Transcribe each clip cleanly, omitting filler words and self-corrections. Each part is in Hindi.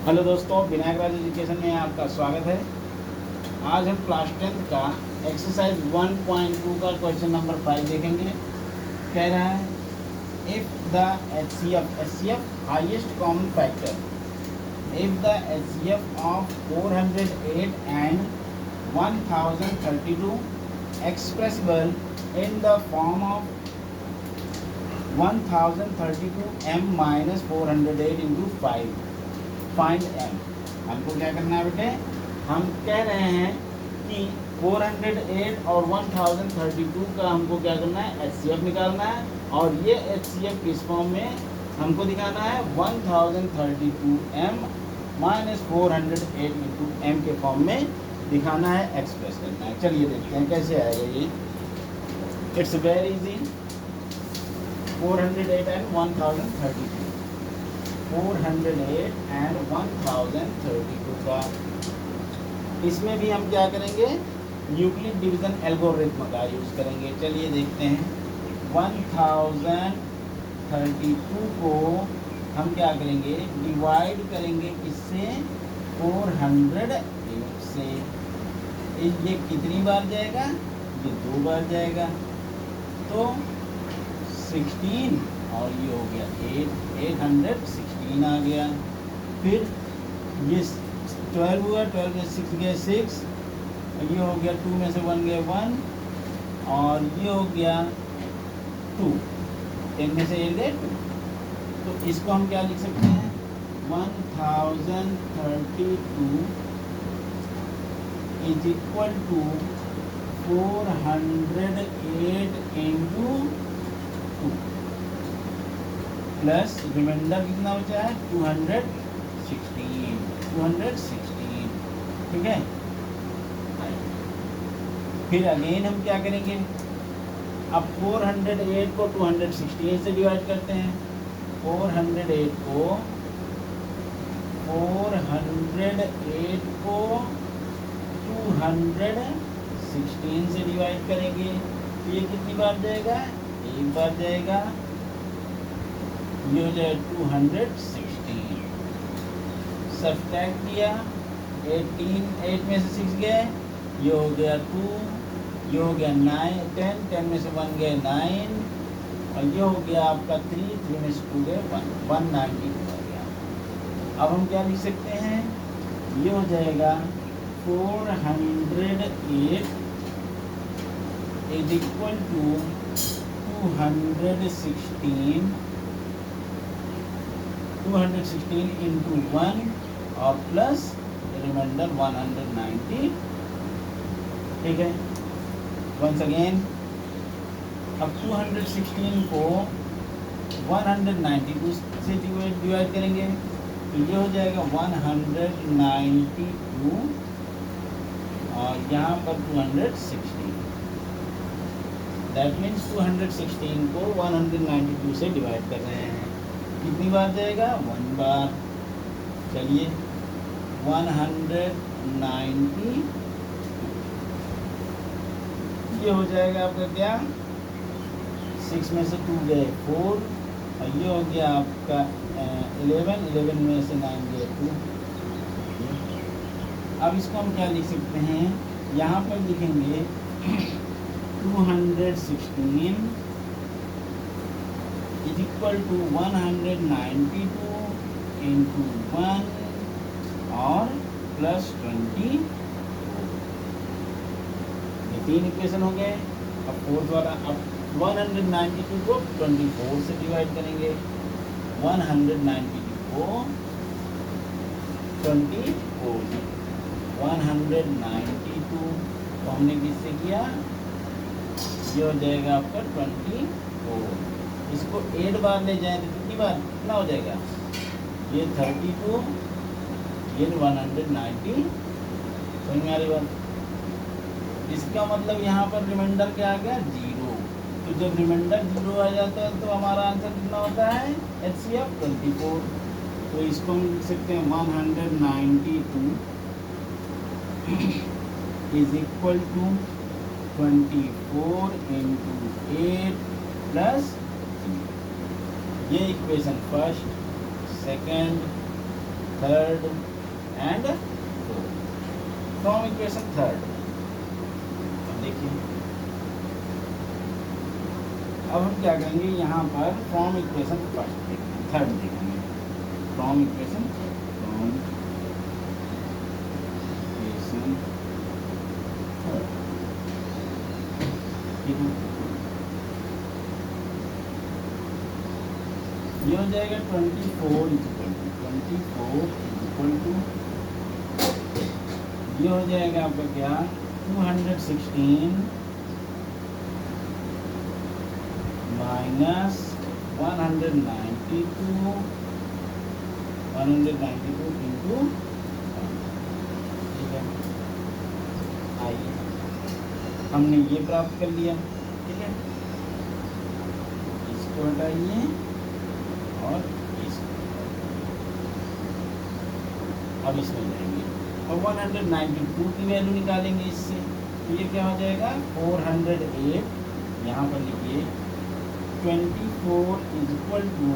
हेलो दोस्तों, विनायक राज एजुकेशन में आपका स्वागत है। आज हम क्लास 10th का एक्सरसाइज 1.2 का क्वेश्चन नंबर 5 देखेंगे। कह रहा है if the HCF highest common factor, if the HCF of 408 and 1032 expressible in the form of 1032 m minus 408 into 5, find m। हमको क्या करना है बेटे, हम कह रहे हैं कि 408 और 1032 का हमको क्या करना है, एचसीएफ निकालना है। और ये एचसीएफ किस फॉर्म में हमको दिखाना है, 1032 m माइनस 408 इंटू m के फॉर्म में दिखाना है, एक्सप्रेस करना है। चलिए देखते हैं कैसे आएगा ये। It's very easy. 408 and 1032, 408 and 1032 का, इसमें भी हम क्या करेंगे, यूक्लिड डिवीजन एल्गोरिथम का यूज़ करेंगे। चलिए देखते हैं। 1032 को हम क्या करेंगे, डिवाइड करेंगे किससे, 408 से। ये कितनी बार जाएगा, ये 2 बार जाएगा, तो 16 और ये हो गया 816 आ गया। फिर ये 12 हुआ, 12 में 6 गए 6, ये हो गया 2 में से 1 गए 1, और ये हो गया 2, 10 में से 8 गए 2। तो इसको हम क्या लिख सकते हैं, 1032 is equal to 408 into 2 plus remainder कितना बचा है, 216। ठीक है। फिर अगेन हम क्या करेंगे, अब 408 को 216 से डिवाइड करते हैं। 408 को 216 से डिवाइड करेंगे, तो ये कितनी बार जाएगा, एक बार जाएगा, ये हो जाए 216। सब्ट्रैक्ट किया, 8 में से 6 गए, ये हो गया 2, ये हो गया 9, 10 में से 1 गए 9, और ये हो गया आपका 3 में से 2 गए 1, 192 हो गया। अब हम क्या लिख सकते हैं, ये हो जाएगा 408 इज इक्वल टू 216 इंटू 1 और प्लस रिमाइंडर 190। ठीक है। वंस अगेन, अब 216 को 192 से डिवाइड करेंगे, तो ये हो जाएगा 192 और यहाँ पर 216। दैट मीन्स 216 को 192 से डिवाइड कर रहे हैं। कितनी बार जाएगा, 1 बार। चलिए 190, ये हो जाएगा आपका क्या, 6 में से 2 गए 4, और ये हो गया आपका 11 में से 9 गए 2। अब इसको हम क्या लिख सकते हैं, यहाँ पर लिखेंगे 216 इज इक्वल टू 192 इंटू 1 और प्लस 20। ये 3 इक्वेशन हो गए। अब 4 वाला, अब 192 को 24 से डिवाइड करेंगे। 192 को 24, 192 तो हमने किससे किया, ये हो जाएगा आपका 24। इसको 8 बार ले जाए तो कितनी बार, कितना हो जाएगा, ये 32, ये 190। समझ में आ रही बात। इसका मतलब यहाँ पर रिमाइंडर क्या आ गया, 0। तो जब रिमाइंडर 0 आ जाता है तो हमारा आंसर कितना होता है, एचसीएफ 24। तो इसको हम लिख सकते हैं 192 is equal to 24 into 8 plus, ये equation first, second, third and fourth. From equation third, अब देखिए अब हम क्या करेंगे, यहाँ पर फ्रॉम इक्वेशन फर्स्ट देखेंगे, थर्ड देखेंगे, फ्रॉम इक्वेशन थर्ड, ठीक है। ये हो जाएगा 24 इक्वल टू ये हो जाएगा आपका क्या 216 माइनस 192 इंटू, ठीक है। आइए हमने ये प्राप्त कर लिया, ठीक है। इसको हटाइए और इसको, अब इसमें जाएंगे और 192 की वैल्यू निकालेंगे इससे, तो ये क्या हो जाएगा 408, यहाँ पर लिखिए 24 इज इक्वल टू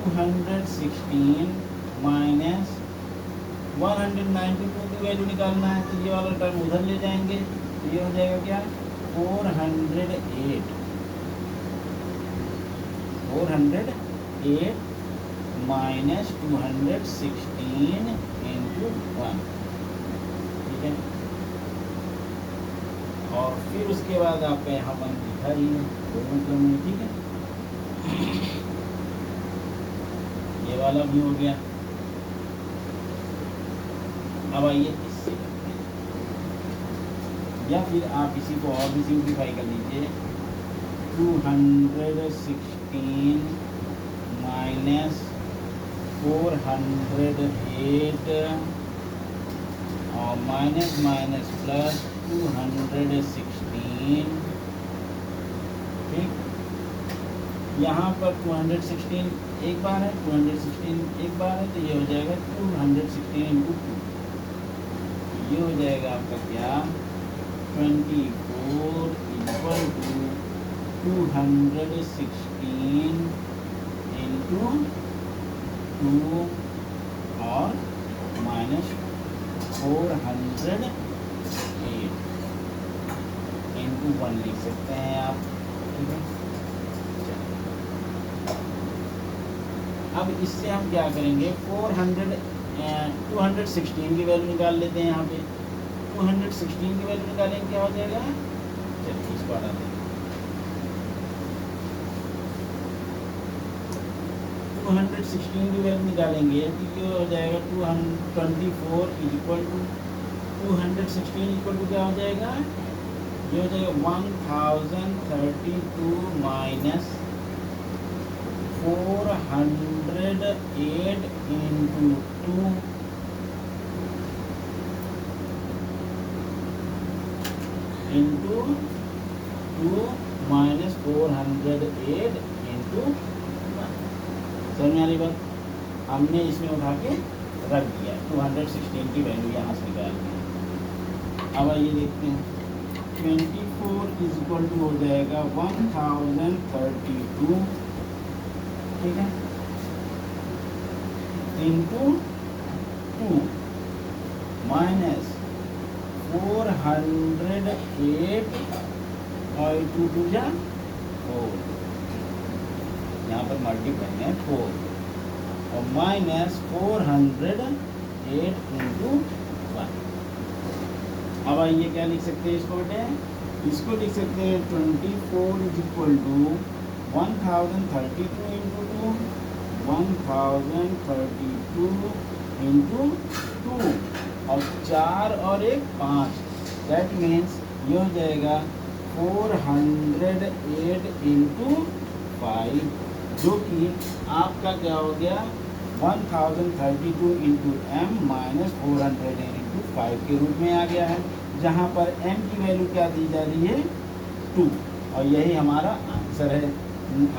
216 माइनस 192 की वैल्यू निकालना है, तो ये वाला टर्म उधर ले जाएंगे, तो ये हो जाएगा क्या 408 माइनस 216 इंटू 1, ठीक है। और फिर उसके बाद आपका यहाँ 1 लिखा ही है, कोई मतलब नहीं, ठीक है। ये वाला भी हो गया। अब आइए इससे करते हैं, या फिर आप इसी को और भी सिंप्लीफाई कर लीजिए, 216 माइनस 408 और माइनस माइनस प्लस 216, ठीक। यहाँ पर 216 एक बार है, 216 एक बार है, तो ये हो जाएगा 216 इंटू 2, ये हो जाएगा आपका क्या 24 इक्वल टू 216 इंटू 2 और माइनस 408 इंटू 1 लिख सकते हैं आप, ठीक है। अब इससे हम क्या करेंगे 216 की वैल्यू निकाल लेते हैं, यहाँ पे 216 की वैल्यू निकालेंगे, क्या हो जाएगा, चलिए इसको हटा देंगे, 216 की वैल्यू निकालेंगे तो ये हो जाएगा 224 is equal to 216 equal to क्या हो जाएगा, ये हो जाएगा 1032 minus 408 into 2 into 2 minus 408 into 1। समझ में आ रही बात, हमने इसमें उठा के रख दिया, 216 की वैल्यू यहाँ से निकाल दी। अब आइए देखते हैं 24 इज इक्वल टू हो जाएगा 1032, ठीक है, इंटू 2 माइनस 408 और 2 2 जा 4, यहाँ पर मल्टीप्लाई है 4 और माइनस 408 इंटू 1। अब आइए क्या लिख सकते हैं इसको बेटे, इसको लिख सकते हैं 24 is equal to 1032 into 2, 1032 into 2 और 4 और 1 5, दैट मीन्स ये हो जाएगा 408 इंटू 5, जो कि आपका क्या हो गया 1032 इंटू एम माइनस 408 इंटू 5 के रूप में आ गया है, जहाँ पर m की वैल्यू क्या दी जा रही है 2, और यही हमारा आंसर है।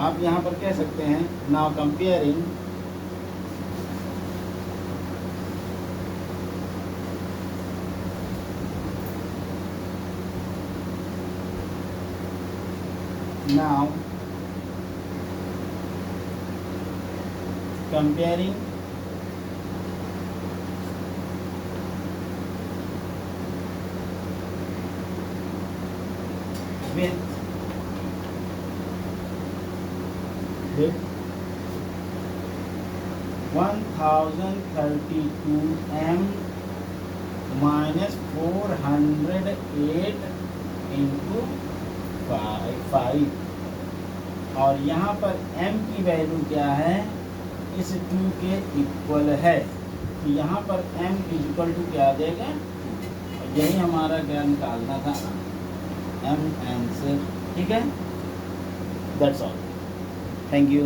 आप यहाँ पर कह सकते हैं नाउ कंपेयरिंग now comparing देख 1032 m माइनस 408 इंटू 5 और यहाँ पर m की वैल्यू क्या है, इस 2 के इक्वल है, तो यहाँ पर m इक्वल टू क्या आ जाएगा 2। यही हमारा क्या निकालना था, m आंसर। ठीक है, दैट्स ऑल, थैंक यू।